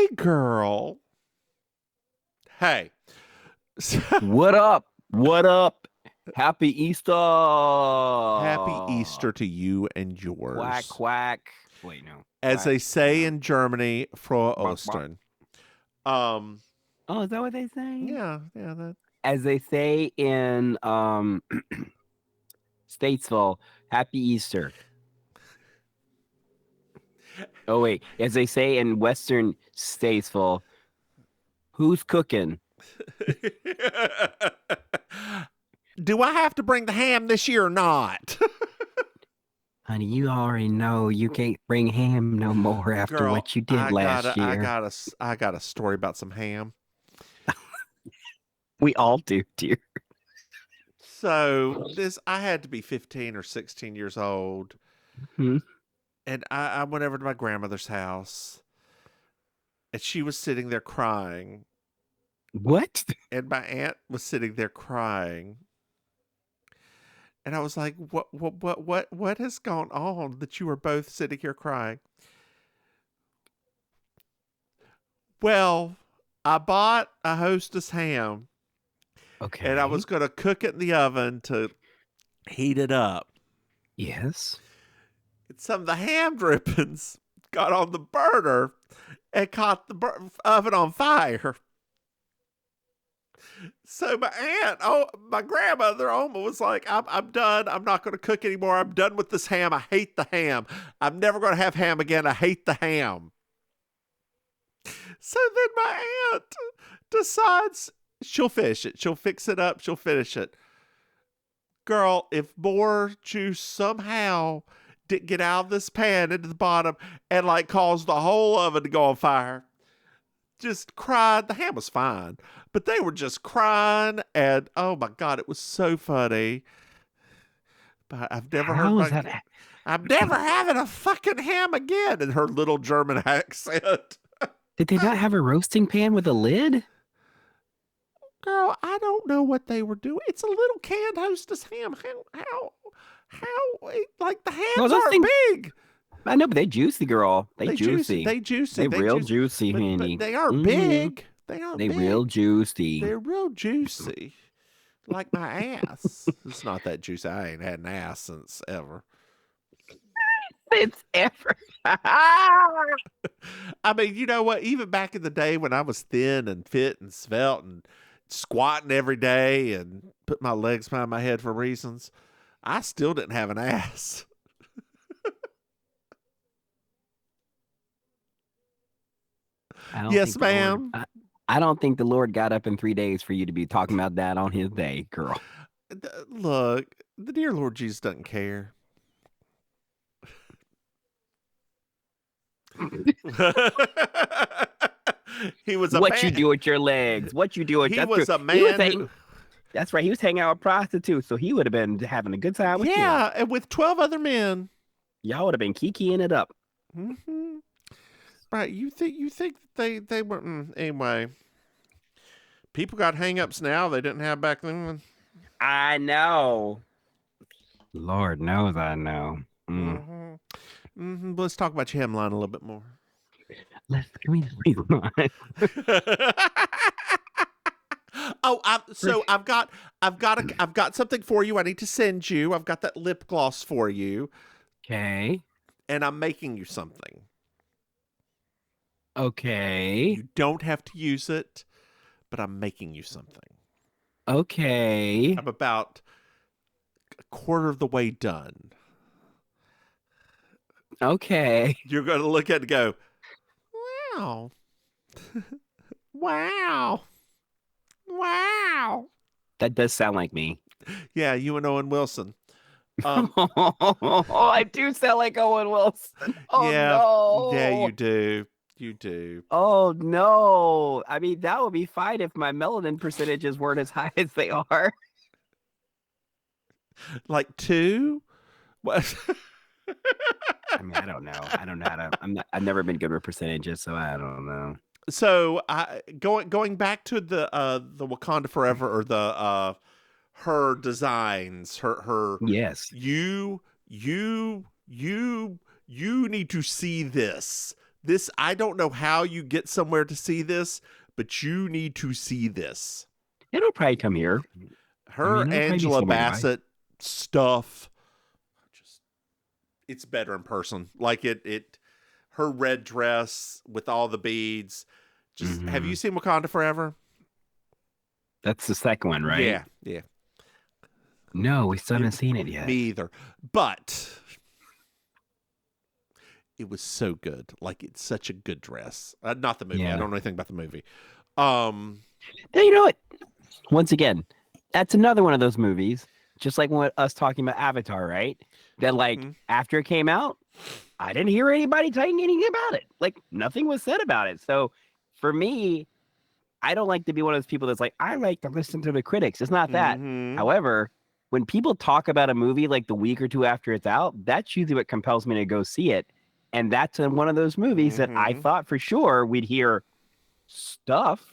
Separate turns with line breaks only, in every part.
Hey, girl. Hey.
What up? What up? Happy Easter.
Happy Easter to you and
Quack,
yours.
quack. Wait, no.
As
Quack.
they say
No.
in Germany, Frohe
Bark, bark.
Ostern. Um,
Oh, is that what they say?
yeah,
As they say in Statesville, Happy Easter. Oh, wait. As they say in Western Statesville, who's cooking?
Do I have to bring the ham this year or not?
Honey, you already know you can't bring ham no more after
Girl,
what you did
I
last
gotta, I
year.
gotta, I got a story about some ham.
We all do, dear.
So I had to be 15 or 16 years old,
Hmm?
and I went over to my grandmother's house, and she was sitting there crying,
What?
and my aunt was sitting there crying, and I was like, what has gone on that you are both sitting here crying? Well, I bought a Hostess ham, and I
Okay.
was going to cook it in the oven to heat it up.
Yes.
And some of the ham drippings got on the burner and caught the oven on fire. So my grandmother, Oma, was like, I'm done. I'm not going to cook anymore. I'm done with this ham. I hate the ham. I'm never going to have ham again. I hate the ham. So then my aunt decides she'll finish it. She'll fix it up. She'll finish it. Girl, if more juice somehow didn't get out of this pan into the bottom and like caused the whole oven to go on fire, just cried. The ham was fine, but they were just crying, and oh my god, it was so funny. But I've never heard
How is
my.
that?
I'm never having a fucking ham again in her little German accent.
Did they not have a roasting pan with a lid?
Girl, I don't know what they were doing. It's a little canned Hostess ham. Like the
Well,
hams
those
aren't
things,
big.
I know, but they juicy, girl. They
They juicy.
juicy.
They juicy.
They
They
real
juicy.
juicy,
But
honey.
they aren't
Hmm.
big. They aren't
They real
big.
juicy.
They're real juicy. Like my ass. It's not that juicy. I ain't had an ass since ever.
It's ever.
I mean, you know what? Even back in the day when I was thin and fit and svelte and squatting every day and put my legs behind my head for reasons, I still didn't have an ass.
I don't
Yes,
think the Lord.
ma'am.
I don't think the Lord got up in 3 days for you to be talking about that on His day, girl.
Look, the dear Lord Jesus doesn't care. He was a
What you
man.
do with your legs? What you do with
He
that's true.
was a
He was
man
hanging.
who,
That's right. He was hanging out with prostitutes, so he would have been having a good time with you.
yeah, and with 12 other men.
Y'all would have been kikiing it up.
Hmm. Right? You think they were anyway? People got hangups now they didn't have back then.
I know. Lord knows I know. Mm.
Let's talk about your hemline a little bit more.
Let's give me the
Oh, I've got something for you. I need to send you. I've got that lip gloss for you,
Okay.
and I'm making you something.
Okay.
You don't have to use it, but I'm making you something.
Okay.
I'm about a quarter of the way done.
Okay.
You're going to look at it and go, wow, wow, wow.
That does sound like me.
Yeah, you and Owen Wilson.
I do sound like Owen Wilson. Oh
Yeah, you
no.
do. You do.
Oh no. I mean, that would be fine if my melanin percentages weren't as high as they are.
Like two? What?
I mean, I don't know. I don't know how to. I've never been good with percentages, so I don't know.
So going back to the Wakanda Forever or the her designs, her
Yes.
you need to see this. This, I don't know how you get somewhere to see this, but you need to see this.
It'll probably come here.
Her
it'll probably be
Angela
somewhere nearby.
Bassett stuff, just it's better in person. Like her red dress with all the beads. Just have you seen Wakanda Forever?
That's the second one, right?
Yeah, yeah.
No, we still haven't seen it yet.
Me either. But it was so good. Like, it's such a good dress. Not the movie.
Yeah.
I don't know anything about the movie.
Now, you know what? Once again, that's another one of those movies, just like what us talking about Avatar, right? That like after it came out, I didn't hear anybody saying anything about it. Like nothing was said about it. So for me, I don't like to be one of those people that's like, I like to listen to the critics. It's not that. However, when people talk about a movie like the week or two after it's out, that's usually what compels me to go see it. And that's one of those movies that I thought for sure we'd hear stuff.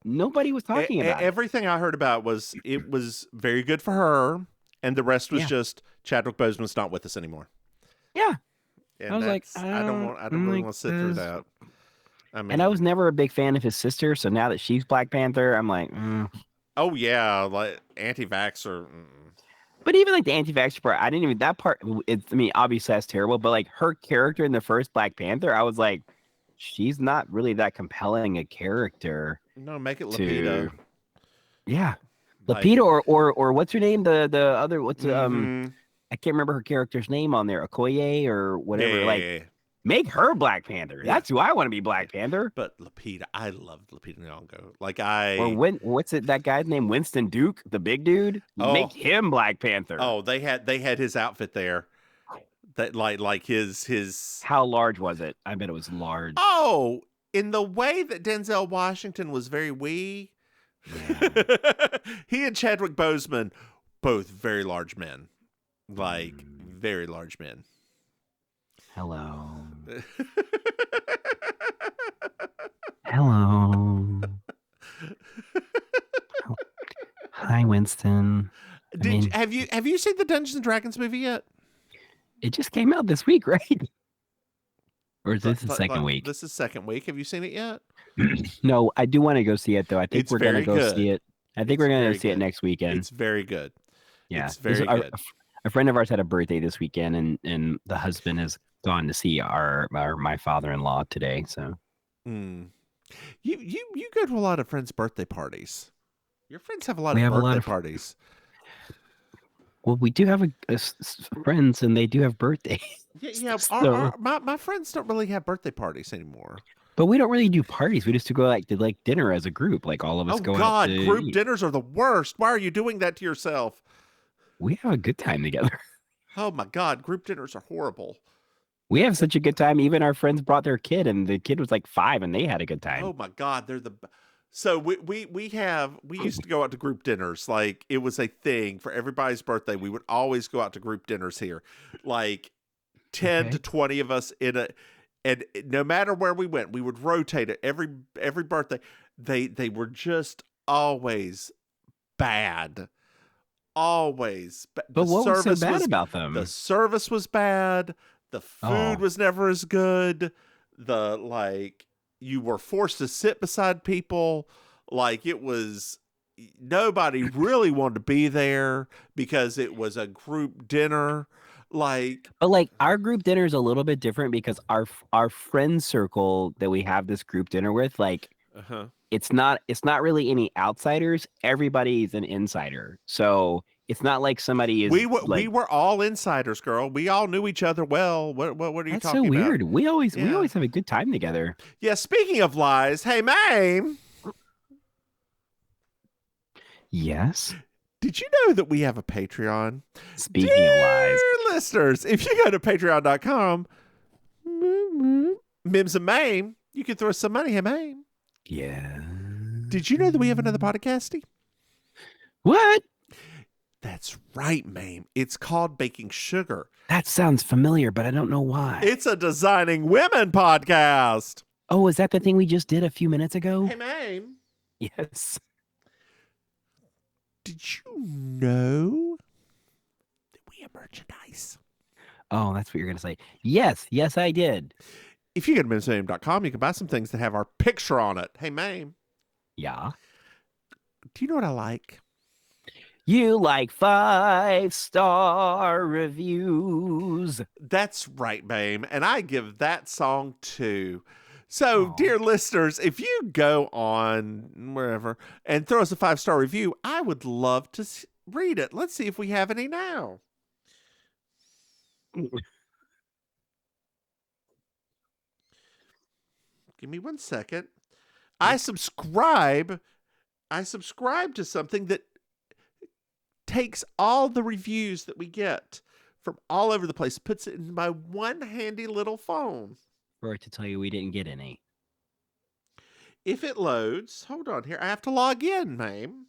Nobody was talking about
everything I heard about was it was very good for her, and the rest was just Chadwick Boseman's not with us anymore.
Yeah.
And I was like, I don't really want to sit through that. I mean,
and I was never a big fan of his sister, so now that she's Black Panther, I'm like,
oh yeah, like anti-vaxxer.
But even like the anti-vaxxer part, I didn't even that part. I mean, obviously that's terrible, but like her character in the first Black Panther, I was like, she's not really that compelling a character.
No, make it Lupita.
Yeah, Lupita or what's her name? The other I can't remember her character's name on there. Okoye or whatever. Make her Black Panther. That's who I want to be Black Panther.
But Lupita, I loved Lupita Nyong'o.
What's it? That guy's name? Winston Duke, the big dude. Make him Black Panther.
Oh, they had his outfit there. That like his.
How large was it? I bet it was large.
Oh, in the way that Denzel Washington was very wee. Yeah. He and Chadwick Boseman, both very large men, like very large men.
Hello. Hello. Hi, Winston.
Have you seen the Dungeons and Dragons movie yet?
It just came out this week, right? Or is this the second week?
This is second week. Have you seen it yet?
No, I do want to go see it though. I think we're gonna go see it. I think we're gonna see it next weekend.
It's very good.
Yeah,
it's very good.
A friend of ours had a birthday this weekend, and the husband has gone to see my father-in-law today. So,
you go to a lot of friends' birthday parties. Your friends have a lot of birthday parties.
Well, we do have friends, and they do have birthdays.
Yeah. My friends don't really have birthday parties anymore.
But we don't really do parties. We just go to dinner as a group. Like all of us go out to
group
eat.
Dinners are the worst. Why are you doing that to yourself?
We have a good time together.
Oh my God, group dinners are horrible.
We have such a good time. Even our friends brought their kid, and the kid was like 5, and they had a good time.
Oh my God, they're the. So we used to go out to group dinners. Like it was a thing for everybody's birthday. We would always go out to group dinners here, like 10 to 20 of us in a. And no matter where we went, we would rotate it every birthday. They were just always bad. Always.
But what was so bad about them?
The service was bad. The food was never as good. You were forced to sit beside people. Like it was, nobody really wanted to be there because it was a group dinner.
But our group dinner is a little bit different because our friend circle that we have this group dinner with, it's not really any outsiders. Everybody's an insider, so it's not like somebody is.
We were all insiders, girl. We all knew each other well. What are you talking about?
That's so weird. We always have a good time together.
Yeah. Speaking of lies, hey, Maim.
Yes.
Did you know that we have a Patreon?
Speaking of lies,
listeners, if you go to patreon.com, Mims and Maim, you can throw us some money, hey, Maim.
Yeah.
Did you know that we have another podcasty?
What?
That's right, Maim. It's called Baking Sugar.
That sounds familiar, but I don't know why.
It's a Designing Women podcast.
Oh, is that the thing we just did a few minutes ago?
Hey, Maim.
Yes.
Did you know that we have merchandise?
Oh, that's what you're going to say. Yes, I did.
if you go to mimsmaim.com, you can buy some things that have our picture on it. Hey, Maim.
Yeah.
Do you know what I like?
You like 5-star reviews.
That's right, Maim. And I give that song too. So, dear listeners, if you go on wherever and throw us a 5-star review, I would love to read it. Let's see if we have any now. Give me 1 second. I subscribe to something that takes all the reviews that we get from all over the place, puts it in my one handy little phone.
For it to tell you we didn't get any.
If it loads, hold on here. I have to log in, Maim.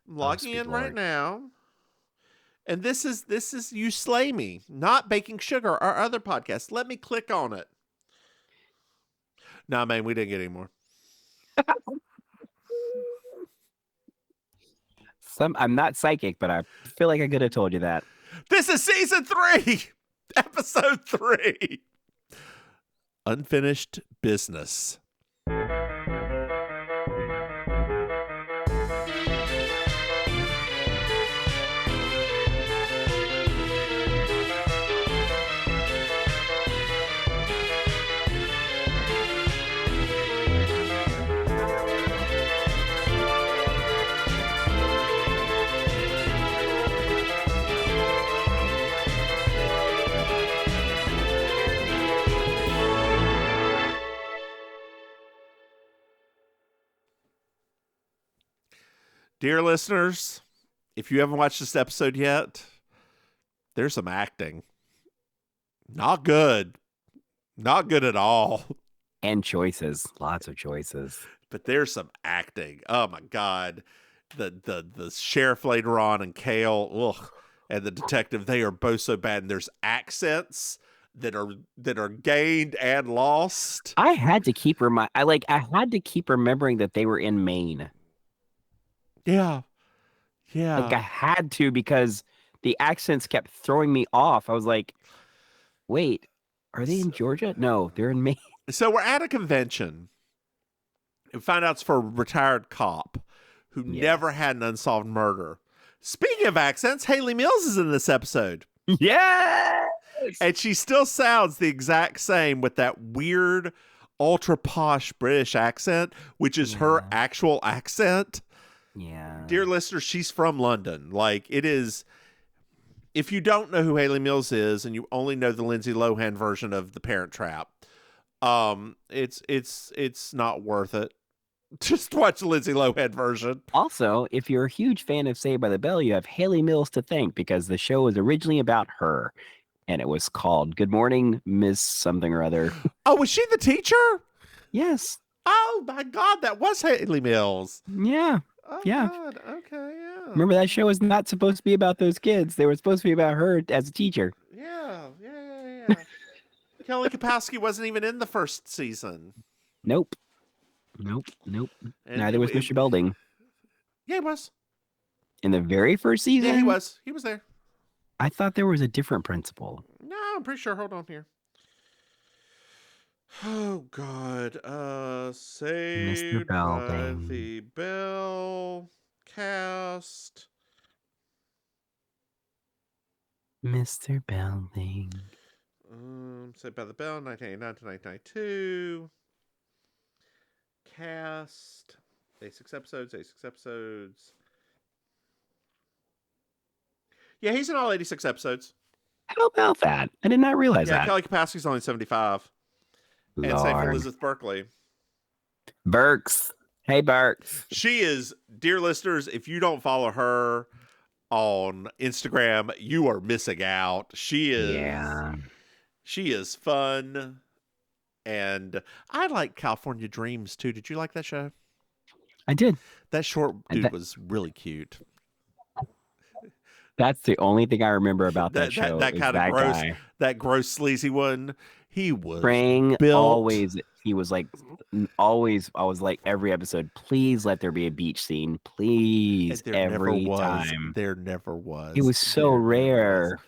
I'm logging in right now. And this is You Slay Me, not Baking Sugar, our other podcast. Let me click on it. Nah, Maim, we didn't get any more.
I'm not psychic, but I feel like I could have told you that.
This is season 3, episode 3. Unfinished Business. Dear listeners, if you haven't watched this episode yet, there's some acting. Not good. Not good at all.
And choices. Lots of choices.
But there's some acting. Oh my God. The sheriff later on and Kale, and the detective, they are both so bad. And there's accents that are gained and lost.
I had to keep remembering that they were in Maine.
Yeah. Yeah.
Like I had to, because the accents kept throwing me off. I was like, wait, are they in Georgia? No, they're in Maine.
So we're at a convention and find out it's for a retired cop who never had an unsolved murder. Speaking of accents, Haley Mills is in this episode.
Yes!
And she still sounds the exact same with that weird, ultra posh British accent, which is her actual accent.
Yeah.
Dear listeners, she's from London. Like, it is, if you don't know who Haley Mills is and you only know the Lindsay Lohan version of The Parent Trap, it's not worth it. Just watch the Lindsay Lohan version.
Also, if you're a huge fan of Saved by the Bell, you have Haley Mills to thank, because the show was originally about her, and it was called Good Morning, Miss Something or Other.
Oh, was she the teacher?
Yes.
Oh my God, that was Haley Mills.
Yeah.
Oh,
yeah.
God. Okay, yeah.
Remember, that show was not supposed to be about those kids. They were supposed to be about her as a teacher.
Yeah. Kelly Kapowski wasn't even in the first season.
Nope. And neither was Mr. Belding.
Yeah, he was.
In the very first season?
Yeah, he was. He was there.
I thought there was a different principal.
No, I'm pretty sure. Hold on here. Oh, God. Saved by the Bell cast.
Mr. Belding.
Saved by the Bell, 1989 to 1992. Cast. 86 episodes. Yeah, he's in all 86 episodes.
How about that? I did not realize that.
Yeah, Kelly Kapowski's only 75.
Lord.
And same for Elizabeth Berkley.
Burks. Hey, Burks.
She is, dear listeners, if you don't follow her on Instagram, you are missing out. She is fun. And I like California Dreams, too. Did you like that show?
I did.
That short dude was really cute.
That's the only thing I remember about that show.
That kind of gross, guy. That gross, sleazy one. He was built.
Always. He was like, always. I was like, every episode, please let there be a beach scene, please. Every time.
There never was.
It was so rare.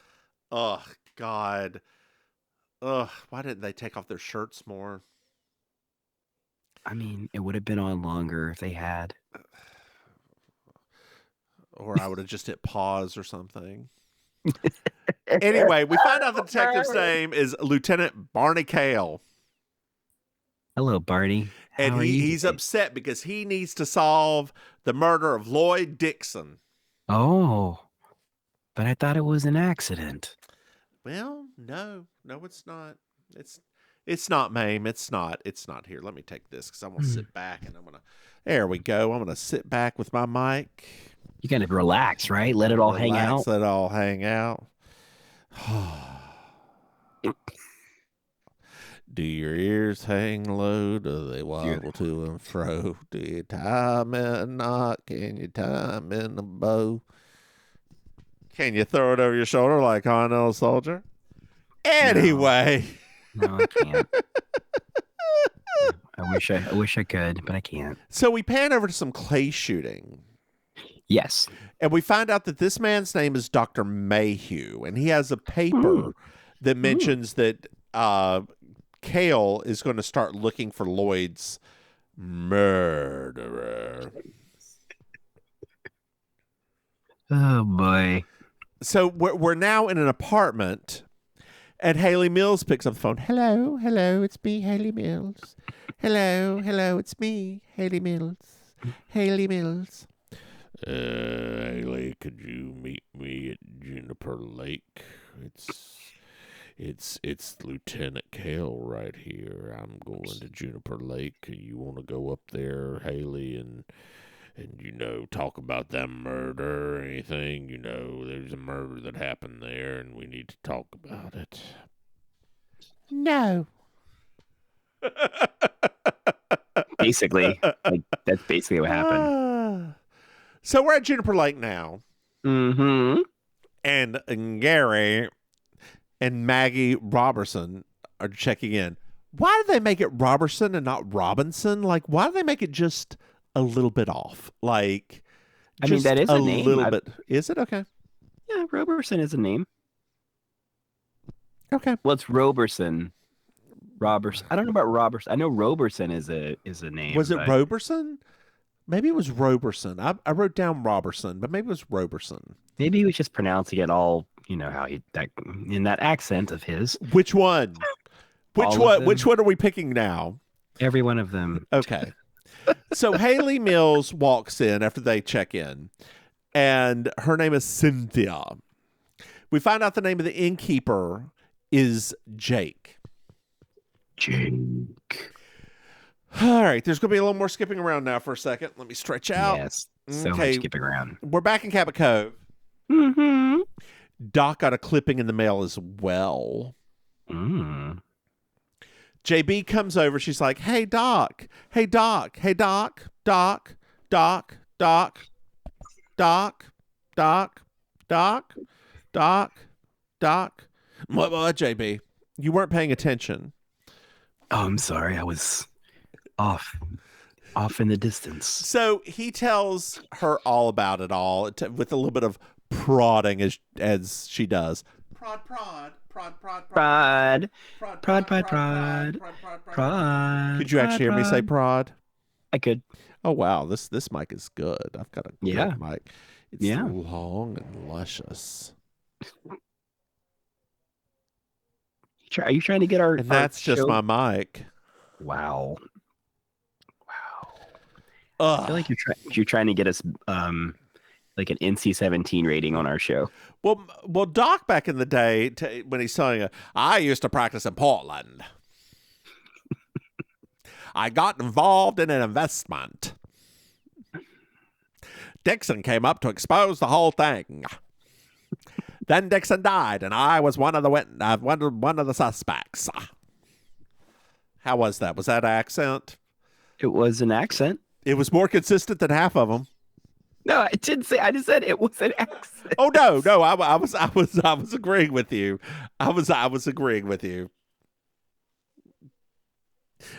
Oh God. Ugh, why didn't they take off their shirts more?
I mean, it would have been on longer if they had.
Or I would have just hit pause or something. Anyway, we find out the detective's name is Lieutenant Barney Cale.
Hello, Barney.
And
How are you
he's
today?
upset because he needs to solve the murder of Lloyd Dixon.
Oh, but I thought it was an accident.
Well, no, it's not. It's not, Maim. It's not. It's not here. Let me take this because I'm gonna sit back and I'm gonna. There we go. I'm gonna sit back with my mic.
You gotta relax, right? Let it all hang out.
Let it all hang out. Do your ears hang low? Do they wobble to and fro? Do you tie 'em in a knot? Can you tie 'em in a bow? Can you throw it over your shoulder like Honell Soldier? Anyway.
No, I can't. I wish I could, but I can't.
So we pan over to some clay shooting.
Yes.
And we find out that this man's name is Dr. Mayhew, and he has a paper that mentions that Cale is going to start looking for Lloyd's murderer.
Oh boy.
So we're now in an apartment, and Haley Mills picks up the phone. Hello, it's me, Haley Mills. Hello, it's me, Haley Mills. Haley Mills. Haley, could you meet me at Juniper Lake? It's Lieutenant Cale right here. I'm going to Juniper Lake. You want to go up there, Haley, and talk about that murder or anything? There's a murder that happened there, and we need to talk about it. No.
Basically, that's basically what happened.
So we're at Juniper Lake now.
Mm-hmm.
And Gary and Maggie Robertson are checking in. Why did they make it Robertson and not Robinson? Like, why do they make it just a little bit off? Like,
I mean, that is a name.
Little bit. Is it? Okay.
Yeah, Robertson is a name.
Okay.
Well, it's Robertson. Robertson. I don't know about Robertson. I know Robertson is a name.
Was it Robertson? Maybe it was Robertson. I wrote down Robertson, but maybe it was Robertson.
Maybe he was just pronouncing it all, how in that accent of his.
Which one? Which one are we picking now?
Every one of them.
Okay. So Haley Mills walks in after they check in, and her name is Cynthia. We find out the name of the innkeeper is Jake. All right, there's going to be a little more skipping around now for a second. Let me stretch out.
Yes, so much skipping around.
We're back in Cabot Cove.
Mm-hmm.
Doc got a clipping in the mail as well. JB comes over. She's like, hey, Doc. Hey, Doc. Hey, Doc. Doc. Doc. Doc. Doc. Doc. Doc. Doc. Doc. What, JB? You weren't paying attention.
Oh, I'm sorry. I was off in the distance.
So he tells her all about it all with a little bit of prodding as she does. Prod. Could you actually hear me say prod?
I could.
Oh wow, this mic is good. I've got a good mic. It's long and luscious.
Are you trying to get our?
And that's just my mic.
Wow.
Ugh.
I feel like you're trying to get us like an NC-17 rating on our show.
Well, Doc back in the day when he's telling you, I used to practice in Portland. I got involved in an investment. Dixon came up to expose the whole thing. Then Dixon died, and I was one of the suspects. How was that? Was that an accent?
It was an accent.
It was more consistent than half of them.
No, I didn't say. I just said it was an accent.
Oh no! I was agreeing with you. I was agreeing with you.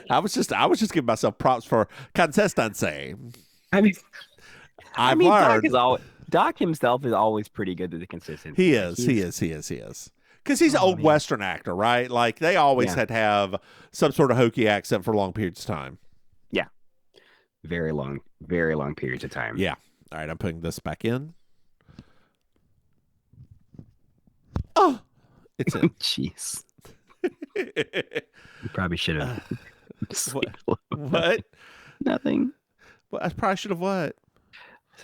I was just giving myself props for consistency.
I mean,
I've learned.
Doc himself is always pretty good at the consistency.
He is. Because he's an
Oh,
old
man.
Western actor, right? Like, they always
Yeah.
had to have some sort of hokey accent for long periods of time.
Yeah. Very long periods of time.
Yeah. All right, I'm putting this back in. Oh, it's in.
Jeez. You probably should have.
What?
Nothing.
Well, I probably should have what?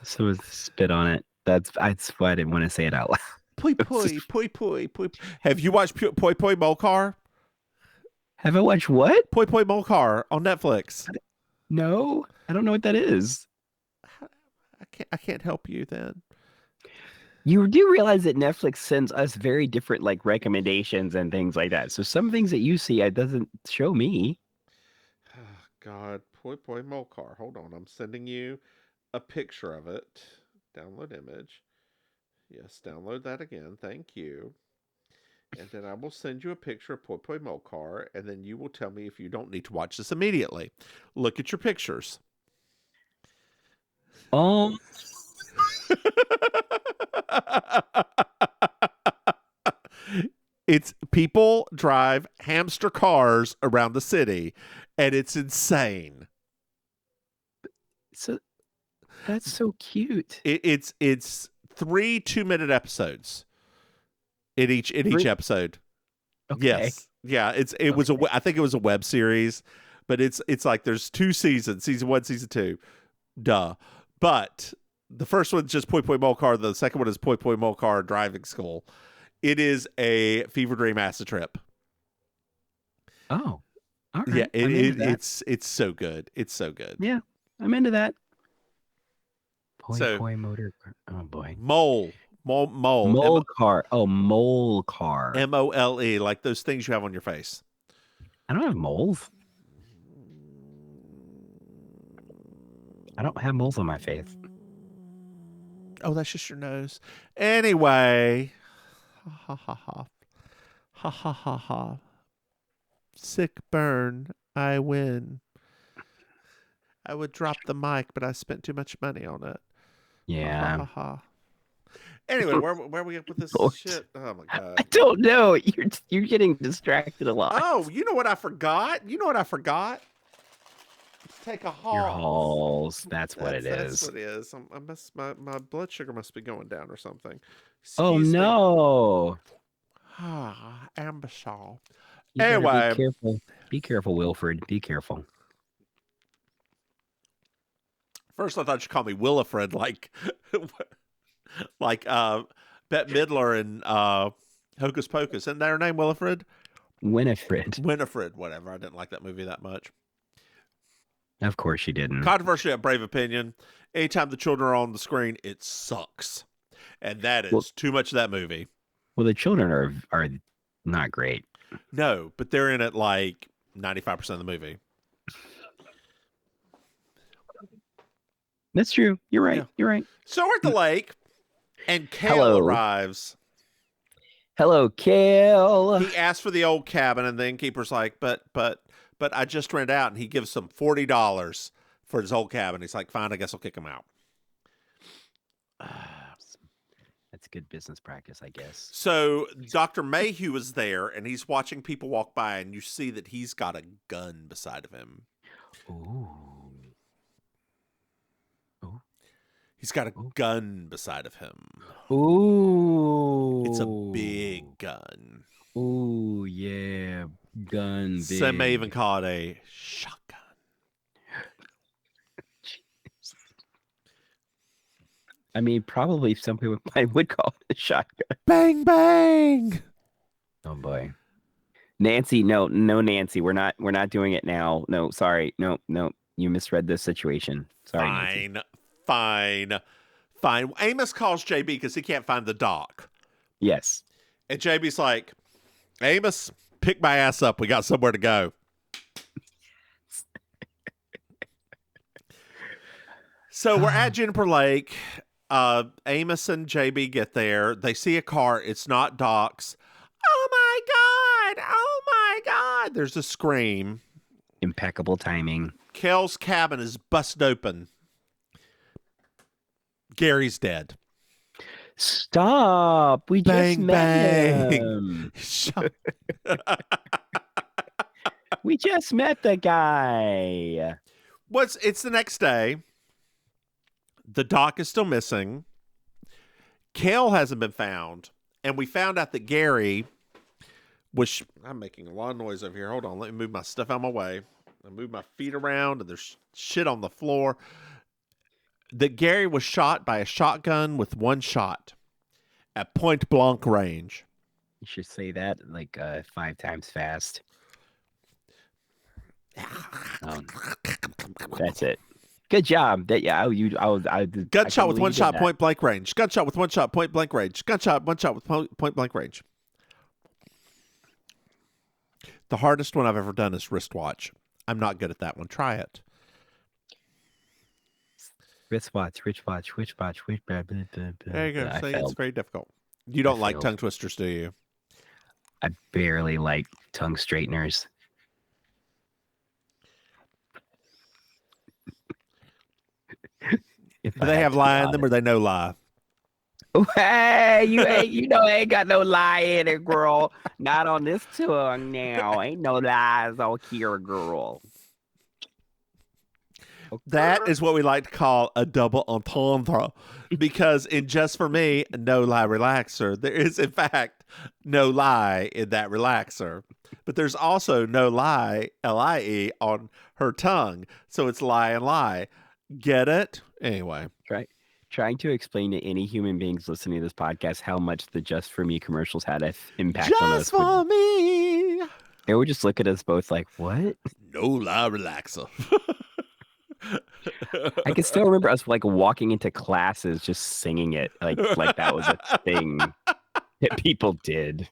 So spit on it. That's why I didn't want to say it out loud.
Poi poi, poi poi, poi. Have you watched Poi Poi Molcar?
Have I watched what?
Poi Poi Molcar on Netflix.
No, I don't know what that is.
I can't help you then.
You do realize that Netflix sends us very different like recommendations and things like that. So some things that you see, it doesn't show me.
Oh, God, Poi Poi Molcar. Hold on, I'm sending you a picture of it. Download image. Yes, download that again. Thank you. And then I will send you a picture of Poi Poi Molcar, and then you will tell me if you don't need to watch this immediately. Look at your pictures. It's people drive hamster cars around the city, and it's insane.
So that's so cute.
It's 3 2-minute episodes in each episode.
Okay.
Yes, yeah. I think it was a web series, but it's like there's 2 seasons, season 1, season 2. Duh. But the first one's just Poi Poi Molcar. The second one is Poi Poi Molcar Driving School. It is a fever dream acid trip.
Oh, all right.
Yeah, it's so good. It's so good.
Yeah, I'm into that.
So-
Poi motor. Oh boy.
Mole
car. Oh, mole car.
MOLE, like those things you have on your face.
I don't have moles. I don't have moles on my face.
Oh, that's just your nose. Anyway. Ha ha ha. Ha ha ha ha. Sick burn. I win. I would drop the mic, but I spent too much money on it.
Yeah.
Ha ha ha. Anyway, where are we up with this
Lord.
shit? Oh my God.
I don't know. You're getting distracted a lot.
Oh, you know what I forgot? Take a haul.
Your halls. That's what it
That's
is.
what it is. My blood sugar must be going down or something.
Oh
Excuse me.
no.
Ah, Ambisol.
You better
Anyway.
be careful. Be careful, Wilfred. Be careful.
First, I thought you called me Willifred, like Bette Midler and Hocus Pocus. Isn't that her name, Willifred?
Winifred.
Whatever. I didn't like that movie that much.
Of course you didn't.
Controversially, a brave opinion. Anytime the children are on the screen, it sucks. And that is too much of that movie.
Well, the children are not great.
No, but they're in it like 95% of the movie.
That's true. You're right.
Yeah.
You're right.
So we're at the lake, and Kale
Hello.
arrives.
Hello, Kale.
He asks for the old cabin, and the innkeeper's like, but I just rented out, and he gives him $40 for his old cabin. He's like, fine, I guess I'll kick him out.
That's good business practice, I guess.
So Dr. Mayhew is there, and he's watching people walk by, and you see that he's got a gun beside of him.
Ooh.
He's got a gun beside of him.
Ooh.
It's a big gun.
Ooh, yeah. Gun big.
Some may even call it a shotgun.
I mean, probably some people would call it a shotgun.
Bang, bang.
Oh boy. Nancy, no, Nancy. We're not doing it now. No, sorry. No. You misread this situation. Sorry.
Fine.
Nancy.
Fine. Amos calls JB because he can't find the dock.
Yes.
And JB's like, Amos, pick my ass up. We got somewhere to go. So we're at Juniper Lake. Amos and JB get there. They see a car. It's not Doc's. Oh my God. Oh my God. There's a scream.
Impeccable timing.
Kel's cabin is busted open. Gary's dead.
Stop. We just
Bang,
met
bang.
him. We just met the guy.
It's the next day. The doc is still missing. Kale hasn't been found. And we found out that Gary was. I'm making a lot of noise over here. Hold on. Let me move my stuff out of my way. I move my feet around and there's shit on the floor. That Gary was shot by a shotgun with one shot at point blank range.
You should say that like 5 times fast. That's it. Good job. That
Gunshot with one shot, point blank range. Gunshot with one shot, point blank range. Gunshot, one shot with point blank range. The hardest one I've ever done is wristwatch. I'm not good at that one. Try it.
Wristwatch.
There you go. See, it's very difficult. You don't like tongue twisters, do you?
I barely like tongue straighteners.
Do they have lie in them or they no lie?
Oh, hey, you ain't got no lie in it, girl. Not on this tongue now. Ain't no lies on here, girl.
That is what we like to call a double entendre, because in Just For Me, no lie relaxer, there is in fact no lie in that relaxer, but there's also no lie, L-I-E, on her tongue, so it's lie and lie. Get it? Anyway.
Trying to explain to any human beings listening to this podcast how much the Just For Me commercials had an impact on us.
Just for me.
They would just look at us both like, what?
No lie relaxer.
I can still remember us like walking into classes just singing it like that was a thing that people did.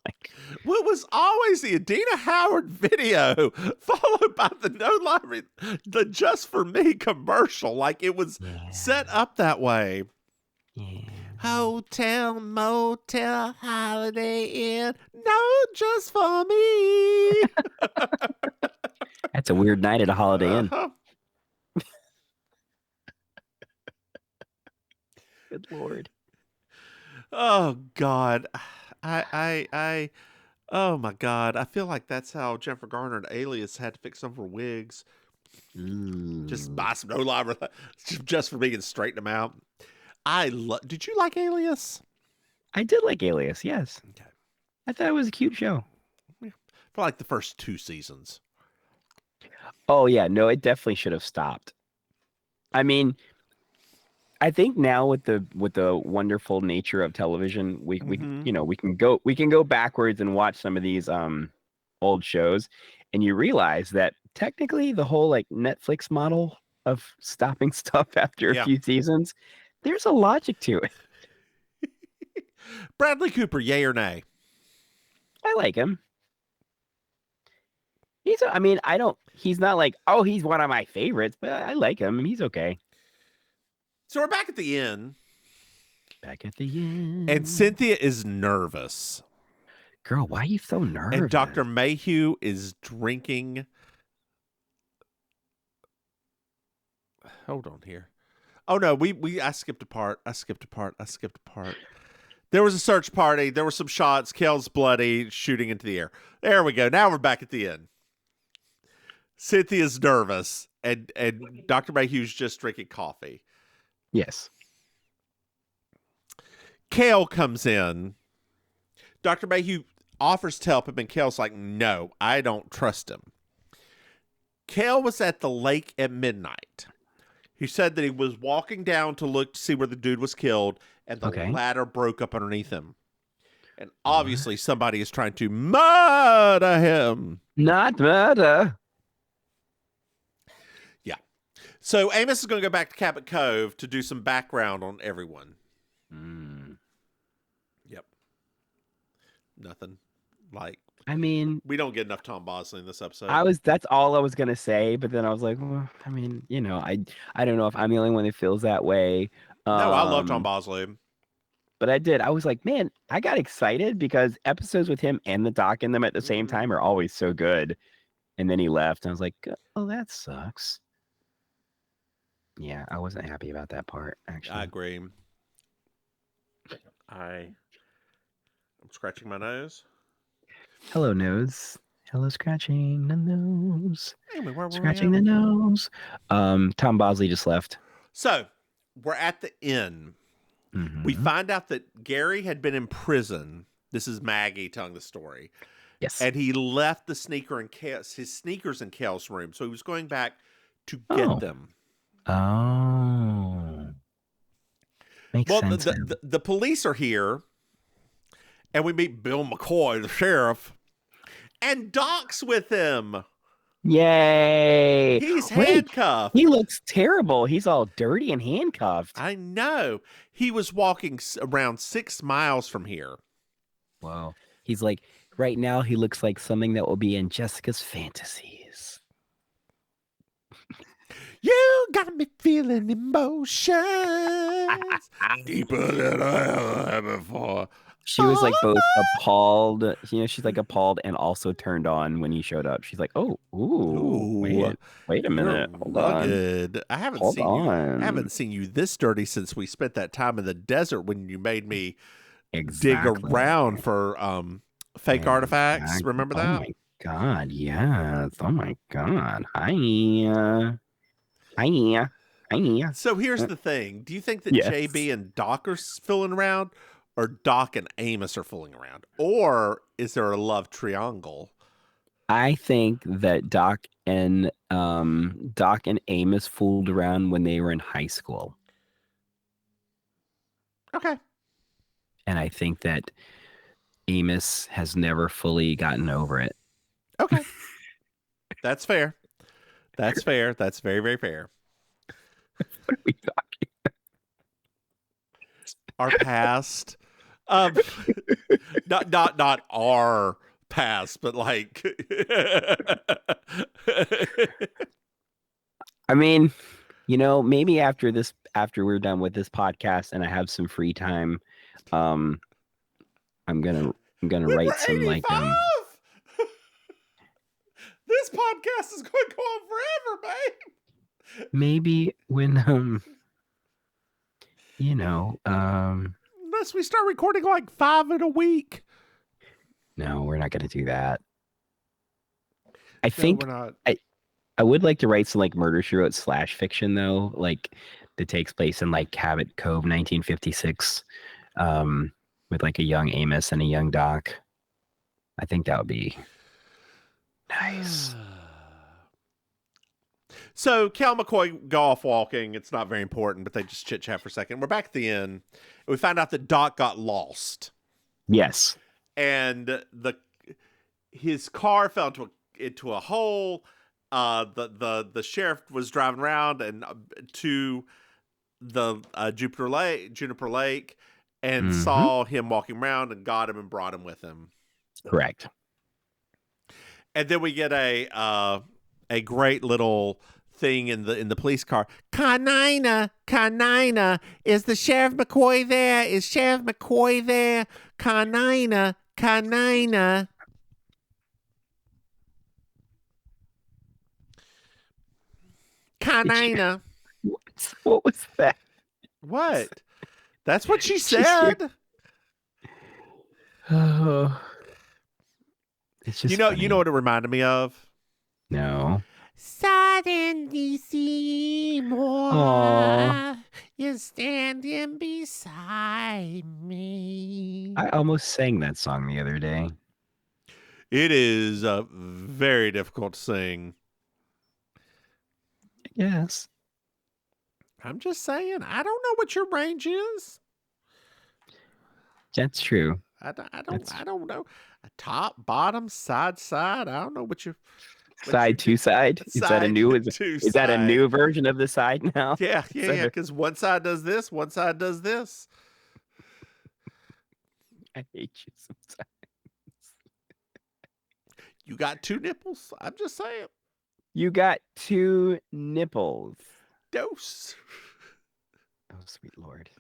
Like,
well, it was always the Adina Howard video followed by the the Just For Me commercial. Like it was set up that way.
Yeah.
Hotel, motel, Holiday Inn, no, just for me.
That's a weird night at a Holiday Inn. Good Lord.
Oh God. Oh my God. I feel like that's how Jennifer Garner and Alias had to fix some of her wigs. Just buy some no lie just for me and straighten them out. Did you like Alias?
I did like Alias, yes.
Okay.
I thought it was a cute show.
For like the first 2 seasons.
Oh yeah, no, it definitely should have stopped. I mean, I think now with the wonderful nature of television, we can go backwards and watch some of these old shows, and you realize that technically the whole like Netflix model of stopping stuff after a few seasons, there's a logic to it.
Bradley Cooper, yay or nay?
I like him. He's not like, oh, he's one of my favorites, but I like him. He's okay.
So we're back at the inn.
And
Cynthia is nervous.
Girl, why are you so nervous?
And Dr. Mayhew is drinking. Hold on here. Oh no, I skipped a part. There was a search party. There were some shots. Kel's bloody, shooting into the air. There we go. Now we're back at the inn. Cynthia's nervous, and Dr. Mayhew's just drinking coffee.
Yes.
Kale comes in. Dr. Mayhew offers to help him, and Kale's like, no, I don't trust him. Kale was at the lake at midnight. He said that he was walking down to look to see where the dude was killed, and the ladder broke up underneath him. And obviously somebody is trying to murder him.
Not murder.
Yeah. So Amos is going to go back to Cabot Cove to do some background on everyone. Yep. Nothing.
I mean,
we don't get enough Tom Bosley in this episode.
That's all I was going to say, but then I was like, well, I mean, I don't know if I'm the only one that feels that way.
No, I love Tom Bosley.
But I did. I was like, man, I got excited because episodes with him and the doc in them at the same time are always so good. And then he left. And I was like, oh, that sucks. Yeah, I wasn't happy about that part, actually.
I agree. I'm scratching my nose.
Hello, nose. Hello, scratching the nose.
Anyway, where were we
Scratching
at?
the nose. Tom Bosley just left.
So, we're at the inn. We
Mm-hmm.
find out that Gary had been in prison. This is Maggie telling the story.
Yes.
And he left his sneakers in Kel's room. So he was going back to get
Oh.
them.
Oh. Makes sense.
The police are here. And we meet Bill McCoy, the sheriff. And Doc's with him.
Yay!
He's
Wait,
handcuffed.
he looks terrible. He's all dirty and handcuffed.
I know. He was walking around 6 miles from here.
Wow. He's like, right now, he looks like something that will be in Jessica's fantasies.
You got me feeling emotions deeper than I ever had before.
She was like both appalled, she's like appalled and also turned on when he showed up. She's like, "Oh, wait a minute, hold
rugged.
on,
I haven't
hold
seen
on.
you. I haven't seen you this dirty since we spent that time in the desert when you made me dig around for fake artifacts. Remember that?
Oh my god, yes. Oh my god. Hi.
So here's the thing: do you think that
Yes.
JB and Doc are fooling around, or Doc and Amos are fooling around, or is there a love triangle?
I think that Doc and Amos fooled around when they were in high school.
Okay.
And I think that Amos has never fully gotten over it.
Okay. That's fair. That's fair. That's very, very fair.
What are we talking?
Our past. Not our past, but like
I mean, maybe after we're done with this podcast and I have some free time, I'm gonna write some
85?
like
This podcast is going to go on forever, babe.
Maybe when
unless we start recording like 5 in a week.
No, we're not gonna do that. I
No,
think
we're not.
I would like to write some like murder she wrote / fiction though, like that takes place in like Cabot Cove, 1956, with like a young Amos and a young Doc. I think that would be nice.
So Cal McCoy go off walking. It's not very important, but they just chit chat for a second. We're back at the inn, and we find out that Doc got lost.
Yes,
and his car fell into a hole. The sheriff was driving around and to the Juniper Lake, and saw him walking around and got him and brought him with him.
Correct.
And then we get a great little thing in the police car. Canina, is the Sheriff McCoy there? Is Sheriff McCoy there? Canina. Canina.
What was that?
What? That's what she said.
Oh, it's just
you know what it reminded me of?
No.
Suddenly Seymour is standing beside me.
I almost sang that song the other day.
It is very difficult to sing.
Yes.
I'm just saying, I don't know what your range is.
That's true.
I don't know. A top, bottom, side. I don't know what your
side to side. Is that a new? Is that a new version of the side now?
Yeah. Because one side does this, one side does this.
I hate you sometimes.
You got 2 nipples. I'm just saying.
You got 2 nipples.
Dose.
Oh, sweet Lord.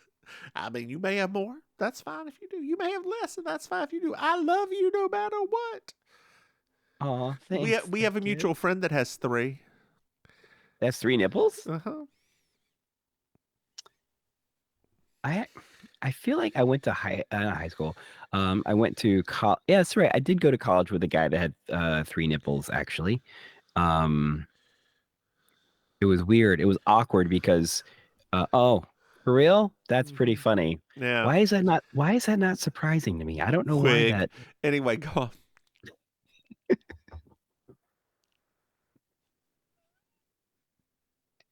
I mean, you may have more. That's fine if you do. You may have less, and that's fine if you do. I love you no matter what.
Oh, thanks.
We have a mutual friend that has 3.
That's 3 nipples?
Uh-huh.
I feel like I went to high school. I went to college. Yeah, that's right. I did go to college with a guy that had 3 nipples, actually. Um, it was weird. It was awkward because, oh, for real? That's pretty
Mhm.
funny.
Yeah.
Why is that not surprising to me? I don't know why
Quick.
that.
Anyway, go on.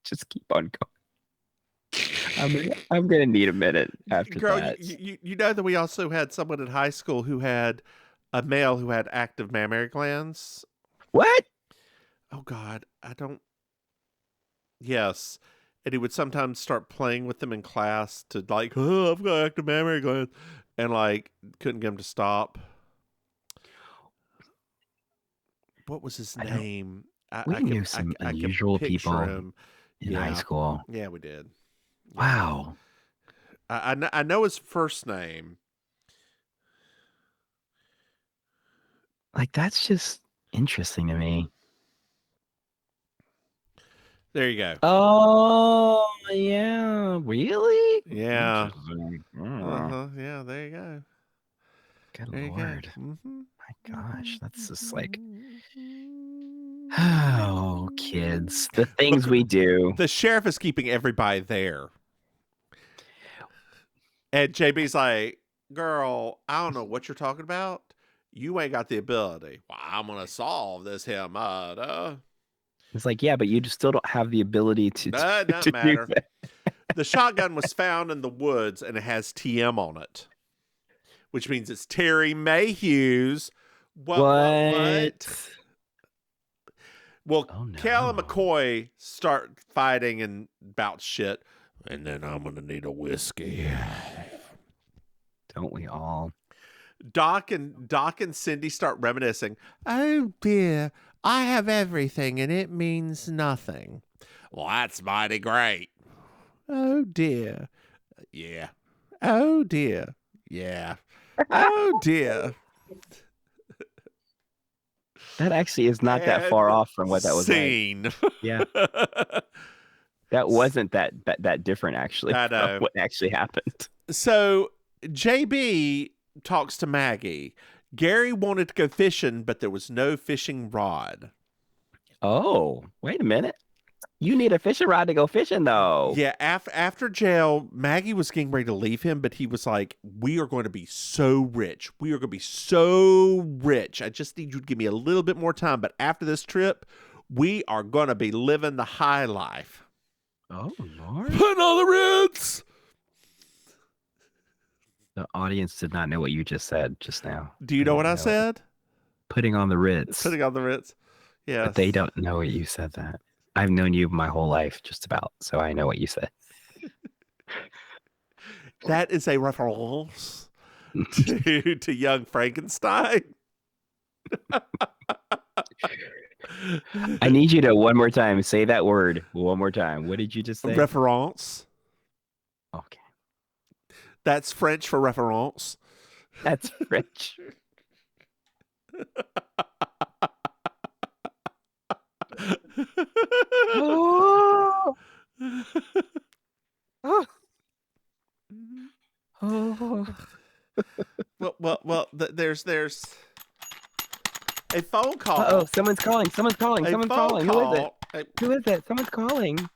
Just keep on going. I'm gonna need a minute after
Girl,
that.
you know that we also had someone in high school who had a male who had active mammary glands.
What?
Oh God, I don't. Yes, and he would sometimes start playing with them in class to like, oh, I've got active mammary glands, and like couldn't get him to stop. What was his
I don't.
name?
We knew some
I can
unusual
picture
people
him.
in high
Yeah,
school.
yeah, we did. Yeah,
Wow.
I know his first name.
Like that's just interesting to me.
There you go.
Oh, yeah. Really?
Yeah.
Interesting.
Uh
Oh,
huh. Yeah. There you go.
good
There you go.
Lord.
Mm-hmm.
My gosh, that's just like,
Mm-hmm.
oh, kids, the things
Look,
we do.
the sheriff is keeping everybody there. And JB's like, girl, I don't know what you're talking about. You ain't got the ability. Well, I'm going to solve this here murder.
It's like, yeah, but you just still don't have the ability to
That doesn't
to do
matter.
that.
The shotgun was found in the woods and it has TM on it, which means it's Terry Mayhew's. What?
What?
Well,
Oh
Cal and
no.
McCoy start fighting and about shit. And then I'm going to need a whiskey.
Don't we all?
Doc and Cindy start reminiscing. Oh dear, I have everything and it means nothing. Well, that's mighty great. Oh dear. Yeah. Oh dear. Yeah. Oh dear.
That actually is not that far
And
off from what that was like.
scene.
Yeah, that wasn't that different actually
I
from
know.
what actually happened.
So JB talks to Maggie. Gary wanted to go fishing, but there was no fishing rod.
Oh, wait a minute. You need a fishing rod to go fishing, though.
Yeah, after jail, Maggie was getting ready to leave him, but he was like, we are going to be so rich. We are going to be so rich. I just need you to give me a little bit more time. But after this trip, we are going to be living the high life.
Oh, Lord.
Putting on the Ritz.
The audience did not know what you just said just now.
Do you know what I said?
Putting on the Ritz.
Putting on the Ritz. Yes.
But they don't know what you said that. I've known you my whole life, just about, so I know what you said.
That is a reference to Young Frankenstein.
I need you to one more time say that word one more time. What did you just say?
Reference.
Okay.
That's French for reference.
That's French. Oh. Oh. Oh.
Well. There's a phone call.
Uh-oh, someone's calling. Someone's calling.
A
Someone's
phone
calling.
call
Who is it? Someone's calling.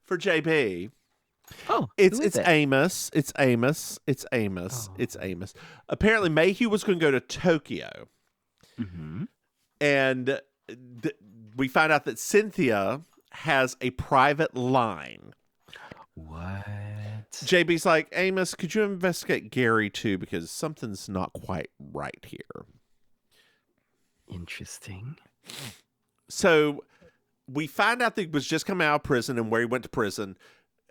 for JB.
Oh,
It's
who is it?
Amos. It's Amos. It's Amos.
Oh.
It's Amos. Apparently, Mayhew was going to go to Tokyo,
Mm-hmm.
and we find out that Cynthia has a private line.
What?
JB's like, Amos, could you investigate Gary too? Because something's not quite right here.
Interesting.
So we find out that he was just coming out of prison and where he went to prison.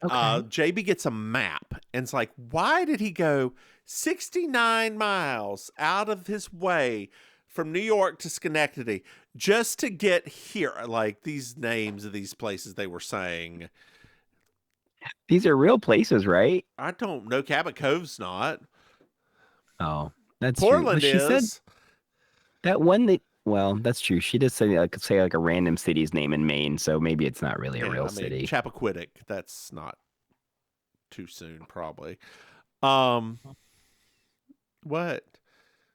Okay.
JB gets a map and it's like, why did he go 69 miles out of his way from New York to Schenectady just to get here? Like these names of these places they were saying.
These are real places, right?
I don't know. Cabot Cove's not.
Oh, that's
Portland
true. Well, she
is.
said that one that. Well, that's true. She did say like a random city's name in Maine, so maybe it's not really a real city.
Chappaquiddick. That's not too soon, probably. What?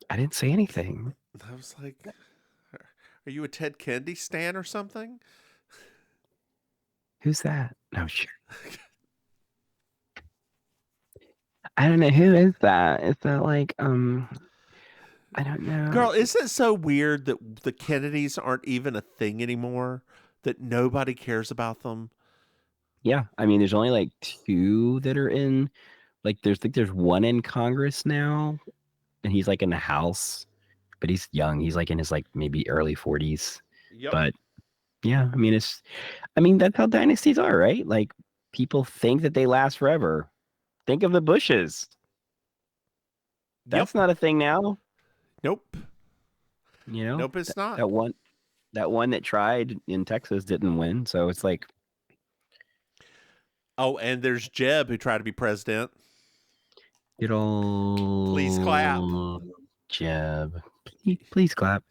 I didn't say anything.
I was like, are you a Ted Kennedy stan or something?
Who's that? No, sure. I don't know. Who is that? Is that like, I don't know.
Girl, isn't it so weird that the Kennedys aren't even a thing anymore? That nobody cares about them?
Yeah. I mean, there's only like 2 that are in, like, there's one in Congress now, and he's like in the House, but he's young. He's like in his like maybe early 40s.
Yep.
But yeah, I mean, that's how dynasties are, right? Like, people think that they last forever. Think of the Bushes. That's not a thing now.
Nope.
You know?
Nope, it's not.
That one that tried in Texas didn't win. So it's like,
oh, and there's Jeb who tried to be president.
Please
clap.
Jeb. Please clap.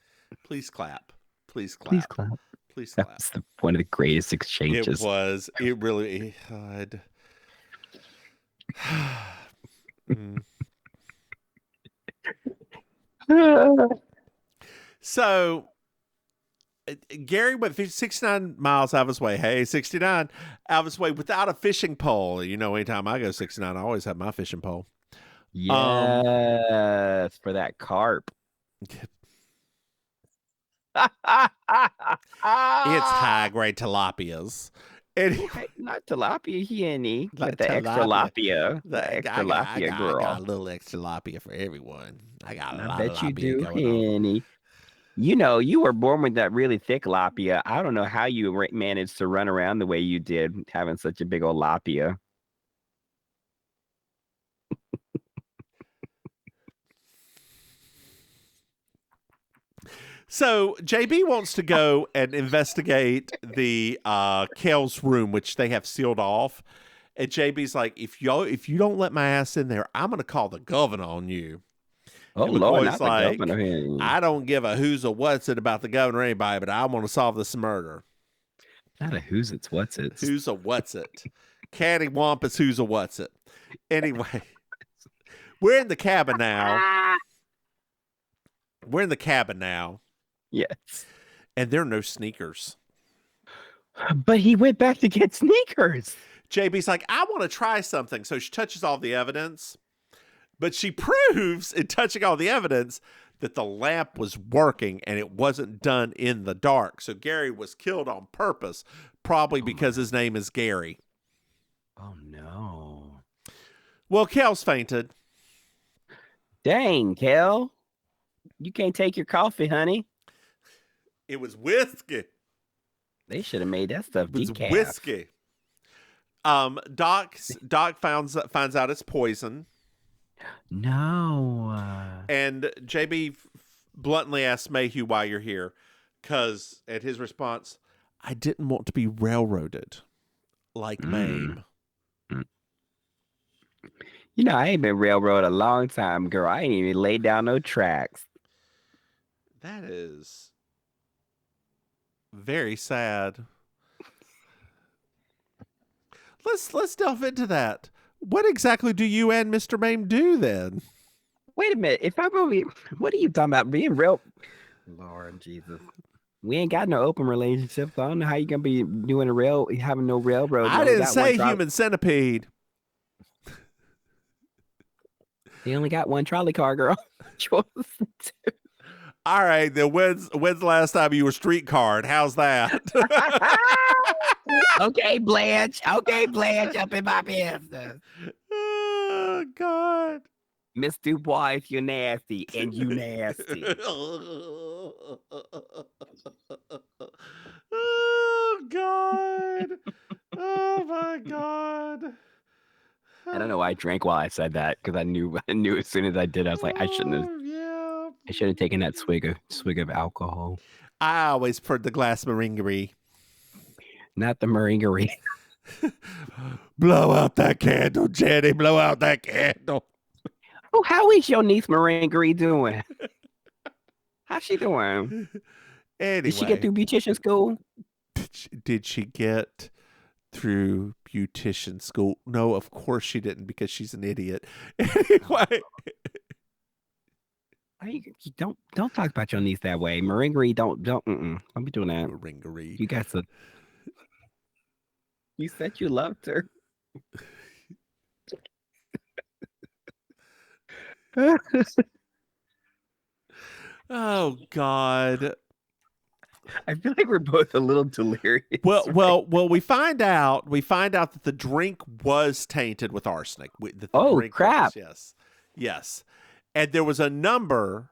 Please clap. Please clap.
Please clap.
Please clap.
That's one of the greatest exchanges.
It was. It really. God. So, Gary went 69 miles out of his way. Hey, 69 out of his way without a fishing pole. You know, anytime I go 69, I always have my fishing pole.
Yes, for that carp.
It's high grade tilapias.
Not tilapia here, but the extra tilapia. The extra tilapia, girl.
I got a little extra tilapia for everyone. I got a lot of tilapia.
I bet you do, Henny. You know, you were born with that really thick lapia. I don't know how you managed to run around the way you did, having such a big old lapia.
So JB wants to go and investigate the Kale's room, which they have sealed off. And JB's like, if you don't let my ass in there, I'm gonna call the governor on you.
Oh Lord, not the governor.
I don't give a who's a what's it about the governor or anybody, but I want to solve this murder.
Not a who's it's what's it.
Who's a what's it? Cattywampus who's a what's it. Anyway, we're in the cabin now.
Yes.
And there are no sneakers.
But he went back to get sneakers.
JB's like, I want to try something. So she touches all the evidence. But she proves in touching all the evidence that the lamp was working and it wasn't done in the dark. So Gary was killed on purpose, probably because his name is Gary.
Oh, no.
Well, Kel's fainted.
Dang, Kel. You can't take your coffee, honey.
It was whiskey.
They should have made that stuff decaf.
It was whiskey. Doc finds out it's poison.
No.
And JB bluntly asks Mayhew why you're here. Because, at his response, I didn't want to be railroaded like Maim.
You know, I ain't been railroaded a long time, girl. I ain't even laid down no tracks.
That is very sad. Let's delve into that. What exactly do you and Mr. Maim do then?
Wait a minute. If I'm gonna be, what are you talking about? Being real? Lord Jesus, we ain't got no open relationship. So I don't know how you gonna be having no railroad.
I didn't say human centipede.
They only got one trolley car, girl.
All right, then when's the last time you were streetcarred? How's that?
Okay, Blanche, up in my business.
Oh, God.
Miss Dubois, if you're nasty, and you nasty.
Oh, God. Oh, my God.
I don't know why I drank while I said that, because I knew as soon as I did, I was like, I should have taken that swig of alcohol.
I always preferred the glass meringue.
Not the meringue.
Blow out that candle, Jenny. Blow out that candle.
Oh, how is your niece meringue doing? How's she doing?
Anyway.
Did she get through beautician school?
Did she get through beautician school. No, of course she didn't, because she's an idiot. Anyway.
You don't talk about your niece that way. Maringery, don't be doing that.
Maringery.
You got to. You said you loved her.
Oh God.
I feel like we're both a little delirious.
Well. We find out that the drink was tainted with arsenic.
Crap!
Yes, and there was a number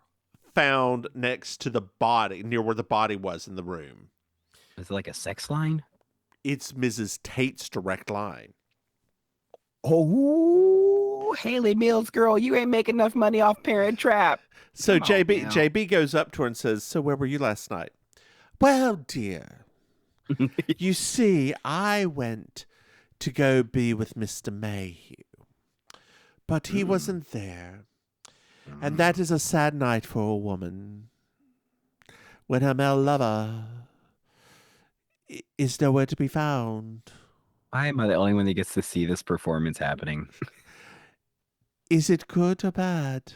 found next to the body, near where the body was in the room.
Is it like a sex line?
It's Mrs. Tate's direct line.
Oh, Haley Mills, girl, you ain't making enough money off Parent Trap.
So JB goes up to her and says, "So where were you last night?" "Well, dear, you see, I went to go be with Mr. Mayhew, but he wasn't there. And that is a sad night for a woman, when her male lover is nowhere to be found."
Why am I the only one that gets to see this performance happening?
Is it good or bad?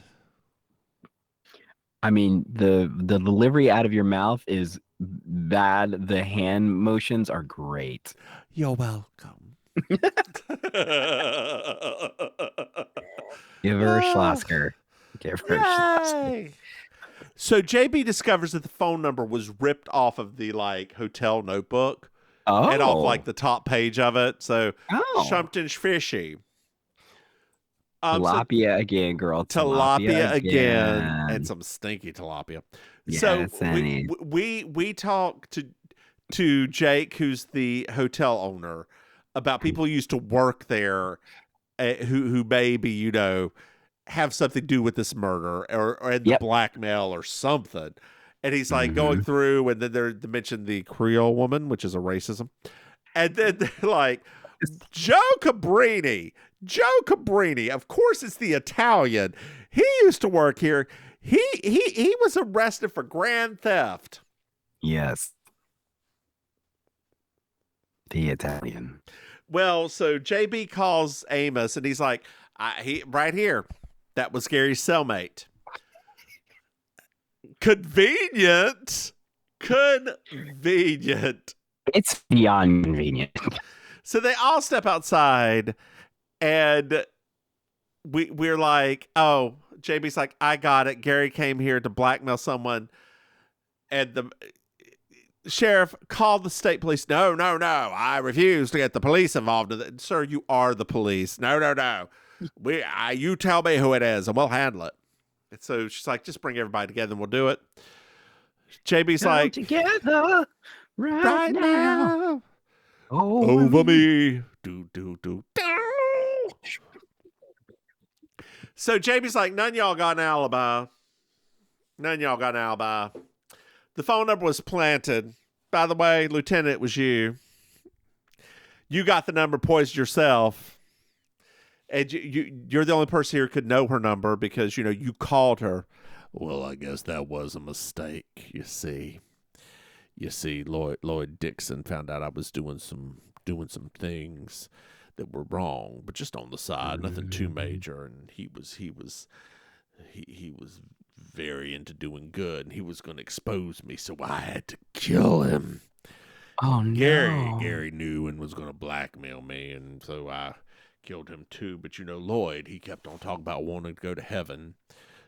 I mean, the delivery out of your mouth is bad. The hand motions are great.
You're welcome.
Give her a Schlosser. Give her a Schlosser.
So JB discovers that the phone number was ripped off of the hotel notebook. And off the top page of it. So something's fishy.
Tilapia again, girl.
Tilapia again. And some stinky tilapia.
Yeah,
so we talk to Jake, who's the hotel owner, about people who used to work there who maybe, have something to do with this murder or the blackmail or something. And he's going through, and then they mention the Creole woman, which is a racism. And then they're like, Joe Cabrini. Of course, it's the Italian. He used to work here. He was arrested for grand theft.
Yes. The Italian.
Well, so JB calls Amos, and he's like, right here. That was Gary's cellmate. Convenient.
It's beyond convenient.
So they all step outside, and we're like, oh, JB's like, I got it. Gary came here to blackmail someone, and the sheriff called the state police. No. I refuse to get the police involved. Sir, you are the police. No. You tell me who it is, and we'll handle it. And so she's like, just bring everybody together and we'll do it. JB's like,
together right now.
Over me. Do. So JB's like, none of y'all got an alibi. The phone number was planted. By the way, Lieutenant, it was you. You got the number poised yourself. And you're the only person here who could know her number because, you called her. Well, I guess that was a mistake, you see. Lloyd Dixon found out I was doing some things that were wrong, but just on the side, nothing too major. And he was very into doing good, and he was going to expose me, so I had to kill him.
Oh, no.
Gary knew and was going to blackmail me, and so I killed him too. But Lloyd, he kept on talking about wanting to go to heaven,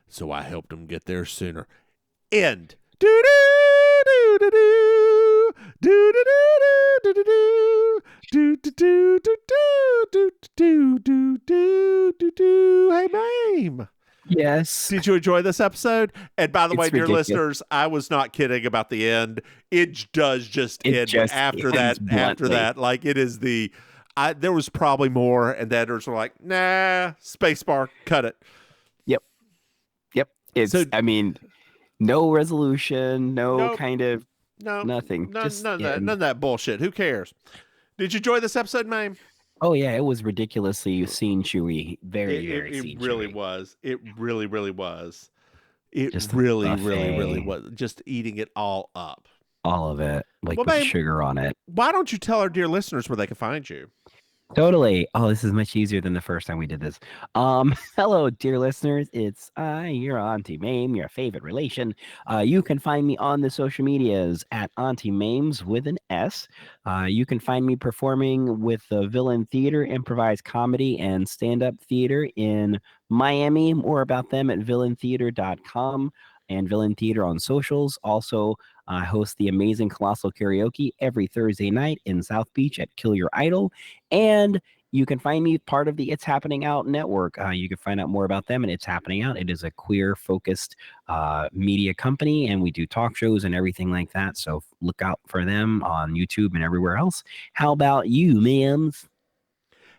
so I helped him get there sooner. End. Do do do do do do do do do do do do do. Hey, Maim.
Yes.
Did you enjoy this episode? And by the way, dear
ridiculous.
listeners, I was not kidding about the end. It does just end after that. It is there was probably more, and the editors were like, nah, spacebar, cut it.
Yep. No resolution, nothing.
None of that bullshit. Who cares? Did you enjoy this episode, Maim?
Oh yeah, it was ridiculously scene chewy. Very
It really was. It really was. It
Just
really was. Just eating it all up.
All of it, with
Maim,
sugar on it.
Why don't you tell our dear listeners where they can find you?
Totally. Oh, this is much easier than the first time we did this. Hello, dear listeners. It's I, your Auntie Maim, your favorite relation. You can find me on the social medias at Auntie Maims with an S. You can find me performing with the Villain Theater, improvised comedy, and stand-up theater in Miami. More about them at villaintheater.com and Villain Theater on socials. Also, I host the amazing Colossal Karaoke every Thursday night in South Beach at Kill Your Idol. And you can find me part of the It's Happening Out network. You can find out more about them and It's Happening Out. It is a queer focused media company, and we do talk shows and everything like that. So look out for them on YouTube and everywhere else. How about you, Mims?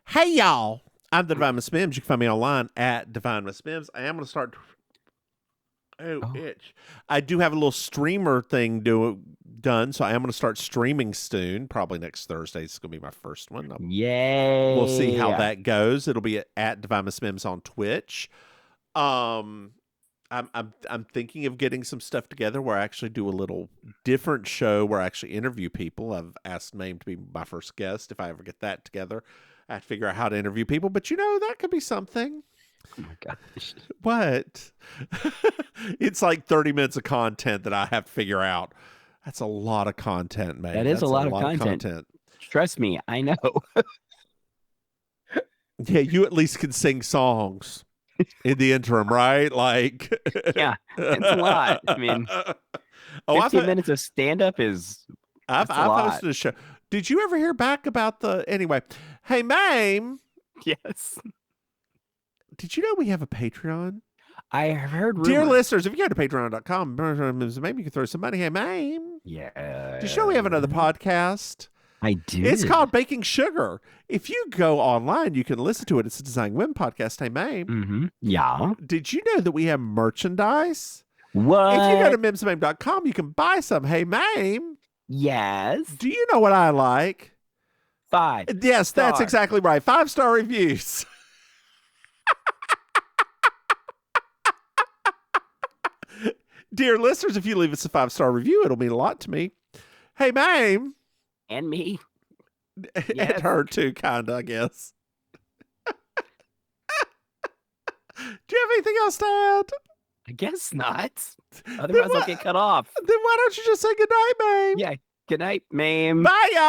Hey, y'all. I'm the Divine Miss Mims. You can find me online at Divine Miss Mims. I am going to start. Itch. I do have a little streamer thing done, so I am going to start streaming soon. Probably next Thursday. It's going to be my first one.
Yay!
We'll see how that goes. It'll be at Divine Miss Mims on Twitch. I'm thinking of getting some stuff together where I actually do a little different show where I actually interview people. I've asked Maim to be my first guest. If I ever get that together, I have to figure out how to interview people. But that could be something.
Oh my gosh.
What? It's like 30 minutes of content that I have to figure out. That's a lot of content, man.
That is a lot of content. Trust me, I know.
Yeah, you at least can sing songs in the interim, right? Like,
yeah, it's a lot. I mean, 15 minutes of stand-up is
I've hosted a show. Did you ever hear back about anyway? Hey, Maim.
Yes.
Did you know we have a Patreon?
I have heard rumors.
Dear listeners, if you go to patreon.com, maybe you can throw some money. Hey, Maim.
Yeah.
Did you know we have another podcast?
I do.
It's called Baking Sugar. If you go online, you can listen to it. It's a Design Women podcast. Hey, Maim.
Mm-hmm. Yeah.
Did you know that we have merchandise?
What?
If you go to mimsmaim.com, you can buy some. Hey, Maim.
Yes.
Do you know what I like?
5.
Yes, that's exactly right. 5-star reviews. Dear listeners, if you leave us a 5-star review, it'll mean a lot to me. Hey, Maim.
And me.
And her too, kind of, I guess. Do you have anything else to add?
I guess not. Otherwise, I'll get cut off.
Then why don't you just say goodnight, Maim?
Yeah. Good night, Maim.
Bye, y'all.